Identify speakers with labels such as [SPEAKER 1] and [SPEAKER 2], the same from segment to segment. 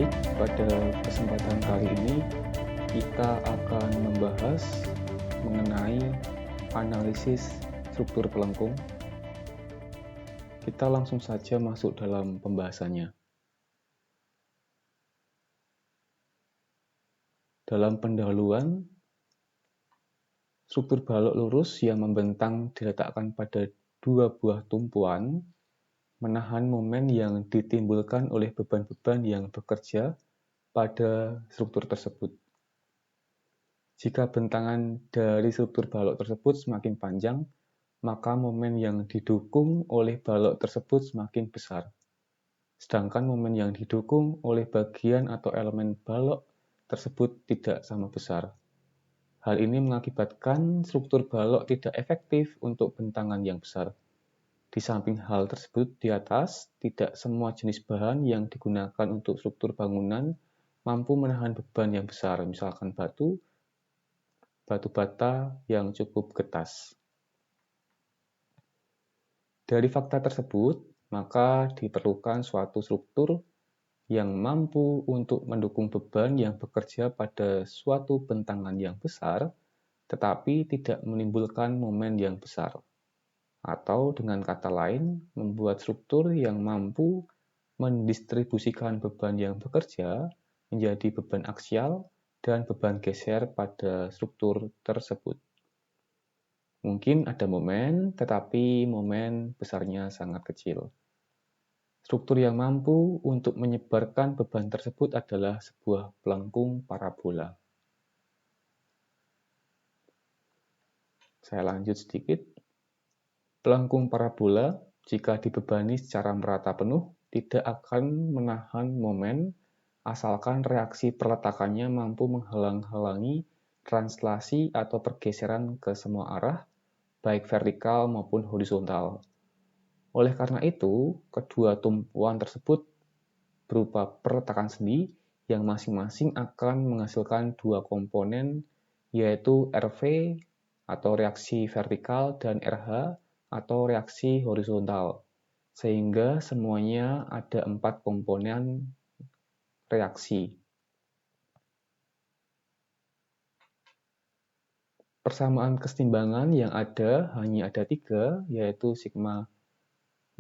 [SPEAKER 1] Baik, pada kesempatan kali ini kita akan membahas mengenai analisis struktur pelengkung. Kita langsung saja masuk dalam pembahasannya. Dalam pendahuluan, struktur balok lurus yang membentang diletakkan pada dua buah tumpuan menahan momen yang ditimbulkan oleh beban-beban yang bekerja pada struktur tersebut. Jika bentangan dari struktur balok tersebut semakin panjang, maka momen yang didukung oleh balok tersebut semakin besar. Sedangkan momen yang didukung oleh bagian atau elemen balok tersebut tidak sama besar. Hal ini mengakibatkan struktur balok tidak efektif untuk bentangan yang besar. Di samping hal tersebut di atas, tidak semua jenis bahan yang digunakan untuk struktur bangunan mampu menahan beban yang besar, misalkan batu bata yang cukup getas. Dari fakta tersebut, maka diperlukan suatu struktur yang mampu untuk mendukung beban yang bekerja pada suatu bentangan yang besar, tetapi tidak menimbulkan momen yang besar. Atau dengan kata lain, membuat struktur yang mampu mendistribusikan beban yang bekerja menjadi beban aksial dan beban geser pada struktur tersebut. Mungkin ada momen, tetapi momen besarnya sangat kecil. Struktur yang mampu untuk menyebarkan beban tersebut adalah sebuah pelengkung parabola. Saya lanjut sedikit. Pelengkung parabola, jika dibebani secara merata penuh, tidak akan menahan momen, asalkan reaksi perletakannya mampu menghalang-halangi translasi atau pergeseran ke semua arah, baik vertikal maupun horizontal. Oleh karena itu, kedua tumpuan tersebut berupa perletakan sendi yang masing-masing akan menghasilkan dua komponen, yaitu RV atau reaksi vertikal dan RH atau reaksi horizontal, sehingga semuanya ada 4 komponen reaksi. Persamaan kesetimbangan yang ada hanya ada 3, yaitu sigma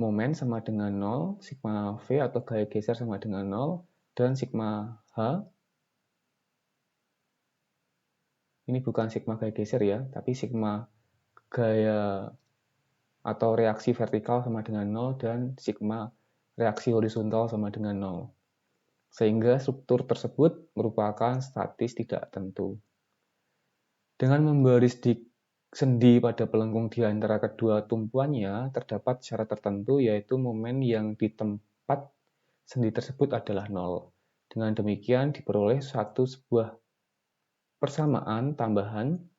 [SPEAKER 1] momen sama dengan 0, sigma V atau gaya geser sama dengan 0, dan sigma H. Ini bukan sigma gaya geser ya, tapi sigma gaya atau reaksi vertikal sama dengan 0 dan sigma reaksi horizontal sama dengan 0. Sehingga struktur tersebut merupakan statis tidak tentu. Dengan membaris sendi pada pelengkung di antara kedua tumpuannya, terdapat syarat tertentu yaitu momen yang di tempat sendi tersebut adalah 0. Dengan demikian diperoleh sebuah persamaan tambahan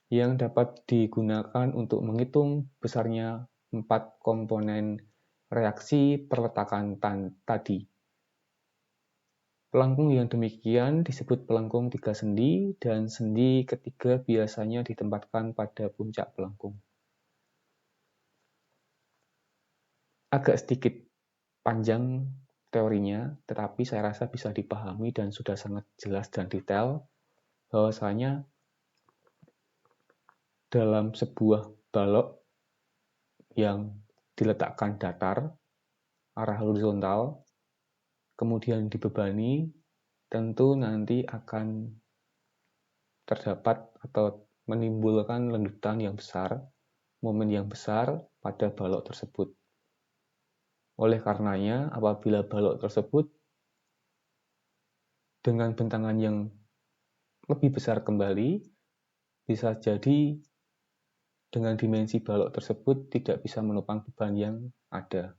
[SPEAKER 1] yang dapat digunakan untuk menghitung besarnya 4 komponen reaksi perletakan tadi. Pelengkung yang demikian disebut pelengkung 3 sendi, dan sendi ketiga biasanya ditempatkan pada puncak pelengkung. Agak sedikit panjang teorinya, tetapi saya rasa bisa dipahami dan sudah sangat jelas dan detail bahwasanya dalam sebuah balok yang diletakkan datar, arah horizontal, kemudian dibebani, tentu nanti akan terdapat atau menimbulkan lendutan yang besar, momen yang besar pada balok tersebut. Oleh karenanya, apabila balok tersebut dengan bentangan yang lebih besar kembali, bisa jadi dengan dimensi balok tersebut tidak bisa menopang beban yang ada.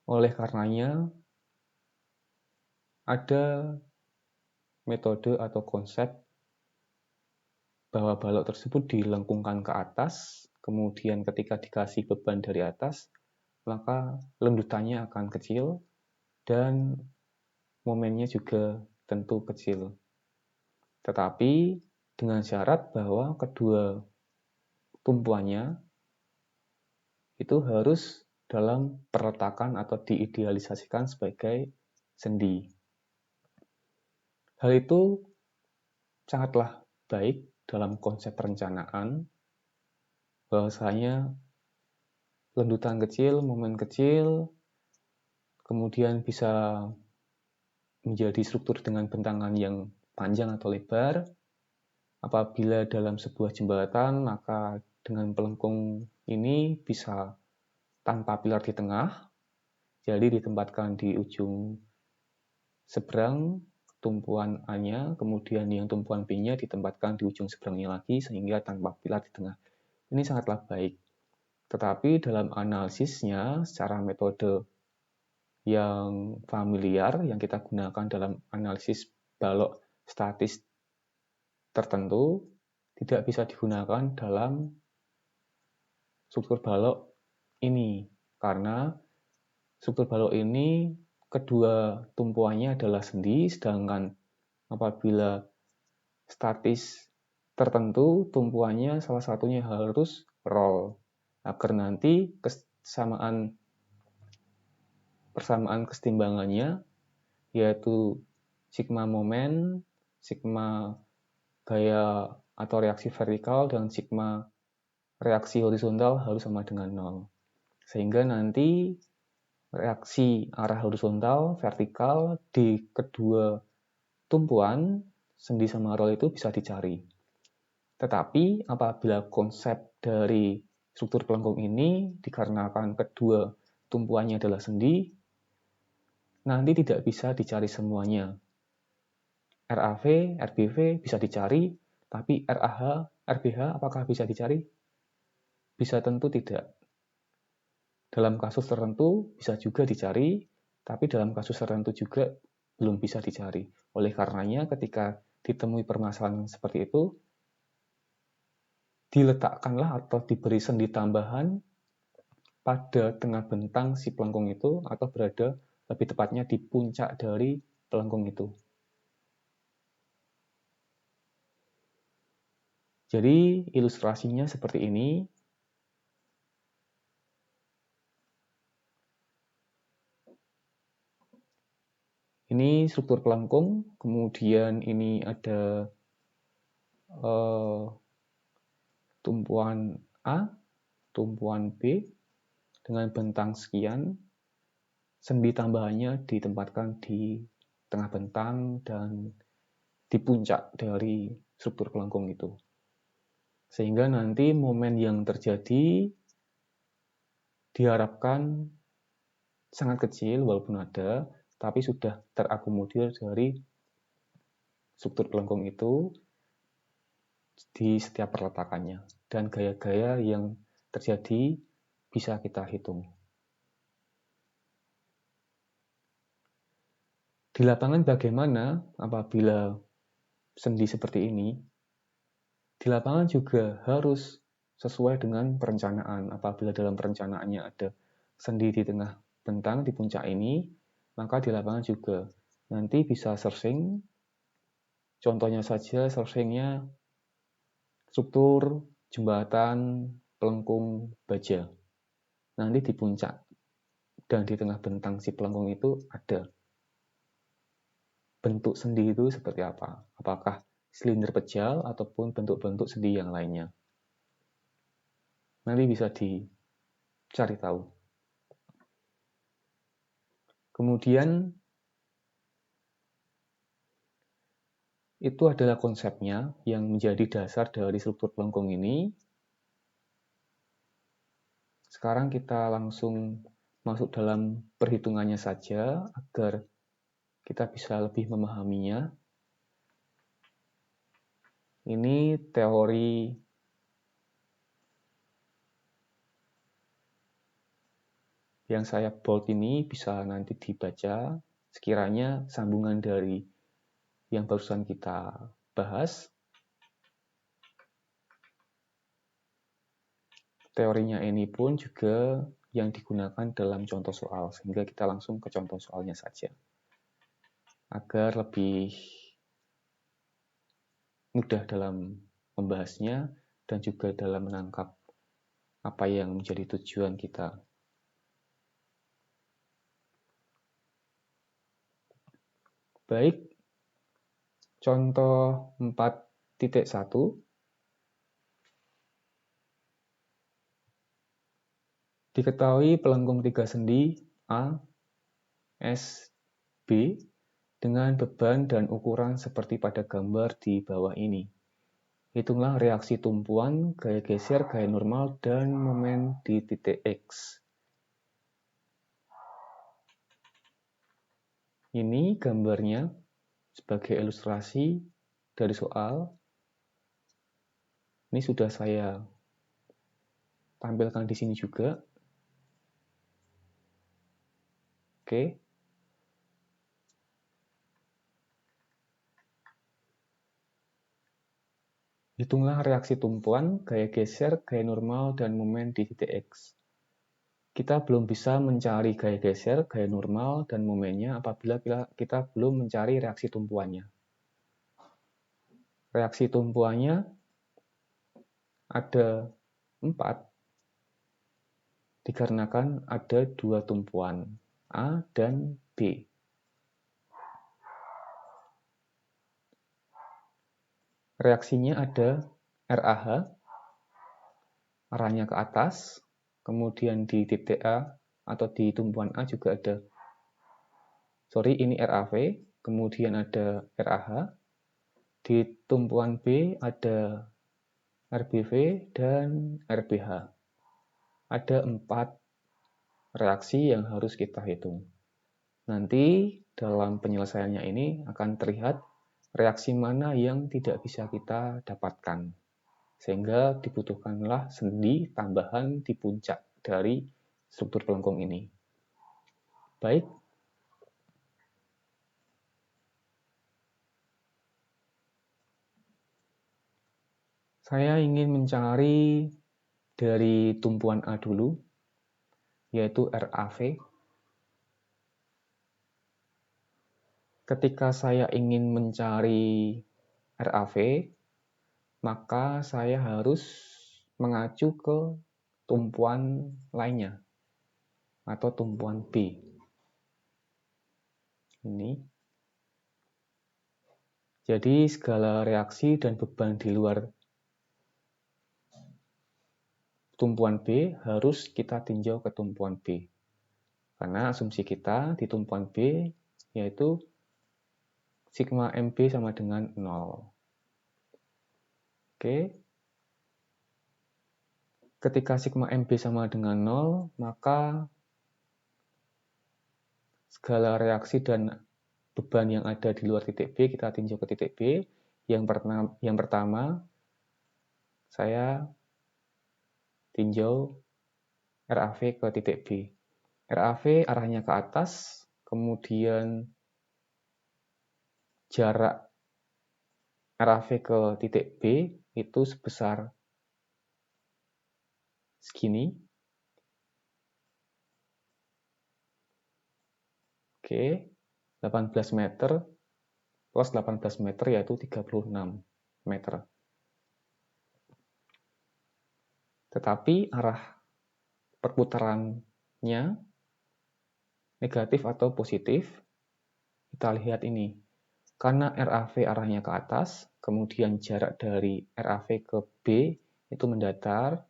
[SPEAKER 1] Oleh karenanya, ada metode atau konsep bahwa balok tersebut dilengkungkan ke atas, kemudian ketika dikasih beban dari atas, maka lendutannya akan kecil dan momennya juga tentu kecil. Tetapi dengan syarat bahwa kedua tumpuannya itu harus dalam perletakan atau diidealisasikan sebagai sendi. Hal itu sangatlah baik dalam konsep perencanaan, bahwasanya lendutan kecil, momen kecil, kemudian bisa menjadi struktur dengan bentangan yang panjang atau lebar. Apabila dalam sebuah jembatan, maka dengan pelengkung ini bisa tanpa pilar di tengah, jadi ditempatkan di ujung seberang tumpuan A-nya, kemudian yang tumpuan B-nya ditempatkan di ujung seberangnya lagi, sehingga tanpa pilar di tengah. Ini sangatlah baik. Tetapi dalam analisisnya, secara metode yang familiar, yang kita gunakan dalam analisis balok statis tertentu, tidak bisa digunakan dalam struktur balok ini, karena struktur balok ini kedua tumpuannya adalah sendi, sedangkan apabila statis tertentu tumpuannya salah satunya harus roll, agar nanti persamaan kesetimbangannya, yaitu sigma momen, sigma gaya atau reaksi vertikal, dan sigma reaksi horizontal harus sama dengan 0. Sehingga nanti reaksi arah horizontal, vertikal di kedua tumpuan, sendi sama roll itu bisa dicari. Tetapi apabila konsep dari struktur pelengkung ini dikarenakan kedua tumpuannya adalah sendi, nanti tidak bisa dicari semuanya. RAV, RBV bisa dicari, tapi RAH, RBH apakah bisa dicari? Bisa tentu tidak. Dalam kasus tertentu bisa juga dicari, tapi dalam kasus tertentu juga belum bisa dicari. Oleh karenanya ketika ditemui permasalahan seperti itu, diletakkanlah atau diberi sendi tambahan pada tengah bentang si pelengkung itu, atau berada lebih tepatnya di puncak dari pelengkung itu. Jadi ilustrasinya seperti ini. Ini struktur pelengkung, kemudian ini ada tumpuan A, tumpuan B, dengan bentang sekian, sendi tambahannya ditempatkan di tengah bentang dan di puncak dari struktur pelengkung itu. Sehingga nanti momen yang terjadi diharapkan sangat kecil walaupun ada, tapi sudah terakomodir dari struktur pelengkung itu di setiap perletakannya. Dan gaya-gaya yang terjadi bisa kita hitung. Di lapangan bagaimana apabila sendi seperti ini? Di lapangan juga harus sesuai dengan perencanaan. Apabila dalam perencanaannya ada sendi di tengah bentang di puncak ini, maka di lapangan juga nanti bisa searching. Contohnya saja searchingnya struktur jembatan pelengkung baja. Nanti di puncak dan di tengah bentang si pelengkung itu ada bentuk sendi itu seperti apa? Apakah silinder pejal ataupun bentuk-bentuk sendi yang lainnya? Nanti bisa dicari tahu. Kemudian itu adalah konsepnya yang menjadi dasar dari struktur pelengkung ini. Sekarang kita langsung masuk dalam perhitungannya saja agar kita bisa lebih memahaminya. Ini teori yang saya bold ini bisa nanti dibaca sekiranya sambungan dari yang barusan kita bahas. Teorinya ini pun juga yang digunakan dalam contoh soal, sehingga kita langsung ke contoh soalnya saja. Agar lebih mudah dalam membahasnya dan juga dalam menangkap apa yang menjadi tujuan kita. Baik, contoh 4.1. Diketahui pelengkung 3 sendi A, S, B dengan beban dan ukuran seperti pada gambar di bawah ini. Hitunglah reaksi tumpuan, gaya geser, gaya normal, dan momen di titik X. Ini gambarnya sebagai ilustrasi dari soal. Ini sudah saya tampilkan di sini juga. Oke. Hitunglah reaksi tumpuan, gaya geser, gaya normal, dan momen di titik X. Kita belum bisa mencari gaya geser, gaya normal, dan momennya apabila kita belum mencari reaksi tumpuannya. Reaksi tumpuannya ada 4, dikarenakan ada 2 tumpuan, A dan B. Reaksinya ada RAH, arahnya ke atas, kemudian di titik A atau di tumpuan A juga ada, ini RAV, kemudian ada RAH, di tumpuan B ada RBV dan RBH. Ada 4 reaksi yang harus kita hitung. Nanti dalam penyelesaiannya ini akan terlihat reaksi mana yang tidak bisa kita dapatkan. Sehingga dibutuhkanlah sendi tambahan di puncak dari struktur pelengkung ini. Baik. Saya ingin mencari dari tumpuan A dulu, yaitu RAV. Ketika saya ingin mencari RAV, maka saya harus mengacu ke tumpuan lainnya atau tumpuan B. Ini. Jadi segala reaksi dan beban di luar tumpuan B harus kita tinjau ke tumpuan B. Karena asumsi kita di tumpuan B yaitu sigma MB sama dengan 0. Oke. Ketika sigma MB sama dengan 0, maka segala reaksi dan beban yang ada di luar titik B kita tinjau ke titik B. Yang pertama saya tinjau RAV ke titik B. RAV arahnya ke atas, kemudian jarak RAV ke titik B itu sebesar segini. Oke, 18 meter plus 18 meter yaitu 36 meter. Tetapi arah perputarannya negatif atau positif, kita lihat ini. Karena RAV arahnya ke atas, kemudian jarak dari RAV ke B itu mendatar,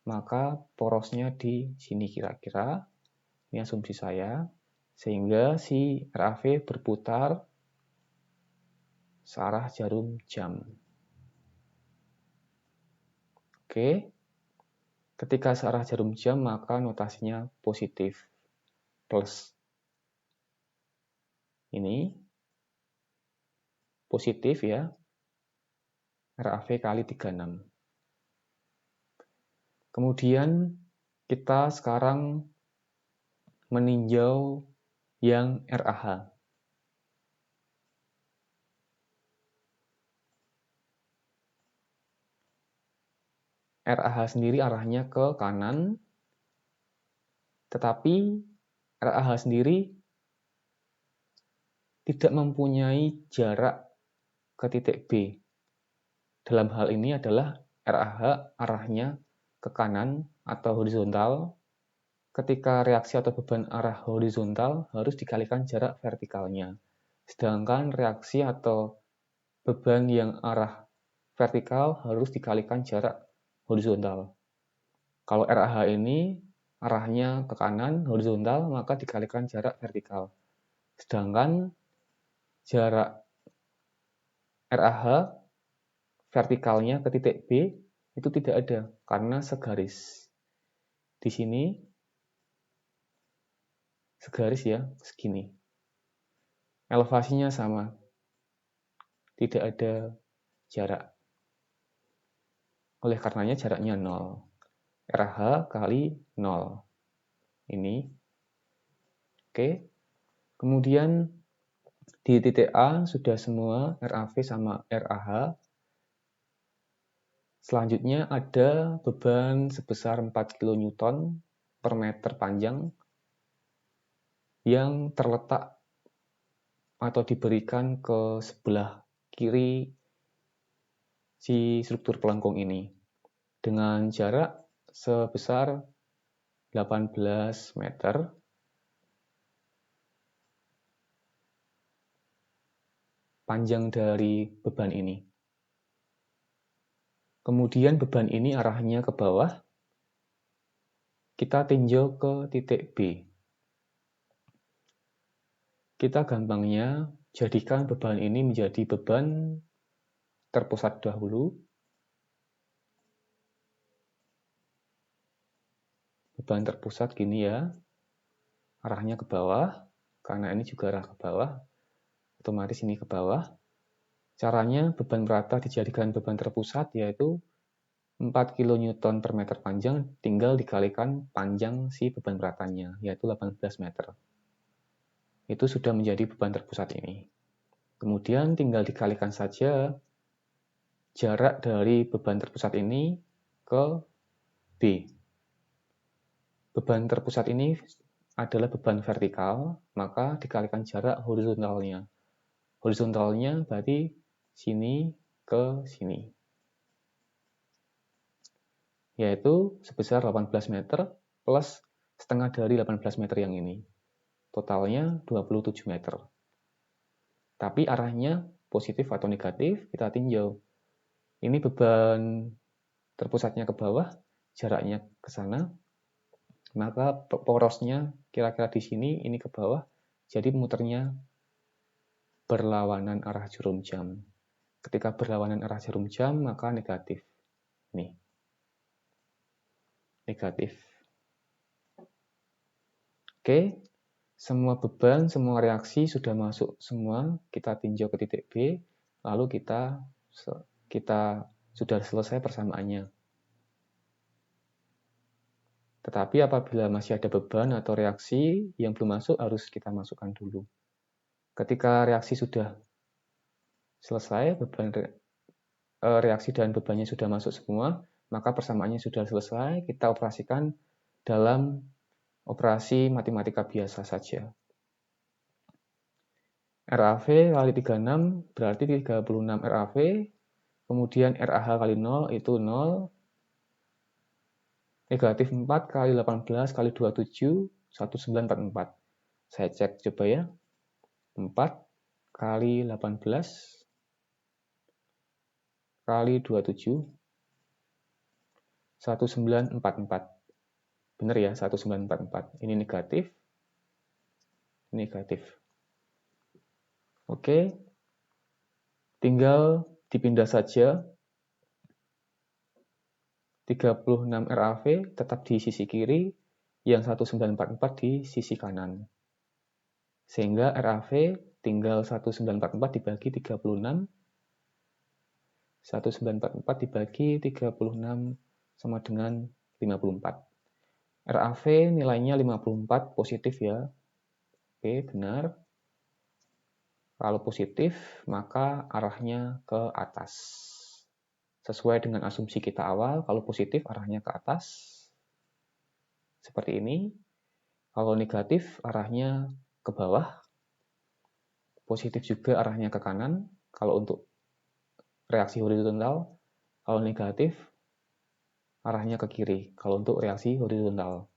[SPEAKER 1] maka porosnya di sini kira-kira, ini asumsi saya, sehingga si RAV berputar searah jarum jam. Oke, ketika searah jarum jam, maka notasinya positif, plus. Ini positif ya, RAV kali 36. Kemudian kita sekarang meninjau yang RAH. RAH sendiri arahnya ke kanan, tetapi RAH sendiri tidak mempunyai jarak ke titik B. Dalam hal ini adalah RAH arahnya ke kanan atau horizontal. Ketika reaksi atau beban arah horizontal harus dikalikan jarak vertikalnya. Sedangkan reaksi atau beban yang arah vertikal harus dikalikan jarak horizontal. Kalau RAH ini arahnya ke kanan horizontal, maka dikalikan jarak vertikal. Sedangkan jarak RAH vertikalnya ke titik B itu tidak ada karena segaris. Di sini segaris ya, segini. Elevasinya sama, tidak ada jarak. Oleh karenanya jaraknya 0. RH kali 0. Ini. Oke. Kemudian di titik A sudah semua RAV sama RAH. Selanjutnya ada beban sebesar 4 kN per meter panjang yang terletak atau diberikan ke sebelah kiri si struktur pelengkung ini dengan jarak sebesar 18 meter panjang dari beban ini. Kemudian beban ini arahnya ke bawah, kita tinjau ke titik B. Kita gampangnya jadikan beban ini menjadi beban terpusat dahulu. Beban terpusat gini ya, arahnya ke bawah, karena ini juga arah ke bawah, otomatis ini ke bawah. Caranya beban merata dijadikan beban terpusat yaitu 4 kN per meter panjang tinggal dikalikan panjang si beban beratanya, yaitu 18 meter. Itu sudah menjadi beban terpusat ini. Kemudian tinggal dikalikan saja jarak dari beban terpusat ini ke B. Beban terpusat ini adalah beban vertikal, maka dikalikan jarak horizontalnya. Horizontalnya berarti sini ke sini. Yaitu sebesar 18 meter plus setengah dari 18 meter yang ini. Totalnya 27 meter. Tapi arahnya positif atau negatif, kita tinjau. Ini beban terpusatnya ke bawah, jaraknya ke sana, maka porosnya kira-kira di sini, ini ke bawah, jadi muternya berlawanan arah jarum jam. Ketika berlawanan arah jarum jam, maka negatif. Nih. Negatif. Oke, semua beban, semua reaksi sudah masuk semua, kita tinjau ke titik B, lalu kita sudah selesai persamaannya. Tetapi apabila masih ada beban atau reaksi yang belum masuk, harus kita masukkan dulu. Ketika reaksi sudah selesai, reaksi dan bebannya sudah masuk semua, maka persamaannya sudah selesai, kita operasikan dalam operasi matematika biasa saja. RAV kali 36 berarti 36 RAV, kemudian RAH kali 0 itu 0, negatif 4 kali 18 kali 27, 1944. Saya cek coba ya, 4 kali 18 kali 27, 1944. Benar ya, 1944. Ini negatif, negatif. Oke, tinggal dipindah saja. 36 RAV tetap di sisi kiri, yang 1944 di sisi kanan. Sehingga RAV tinggal 1944 dibagi 36, 1944 dibagi 36 sama dengan 54. RAV nilainya 54 positif ya. Oke, benar. Kalau positif, maka arahnya ke atas. Sesuai dengan asumsi kita awal, kalau positif arahnya ke atas. Seperti ini. Kalau negatif, arahnya ke bawah. Positif juga arahnya ke kanan. Kalau untuk reaksi horizontal, kalau negatif, arahnya ke kiri. Kalau untuk reaksi horizontal.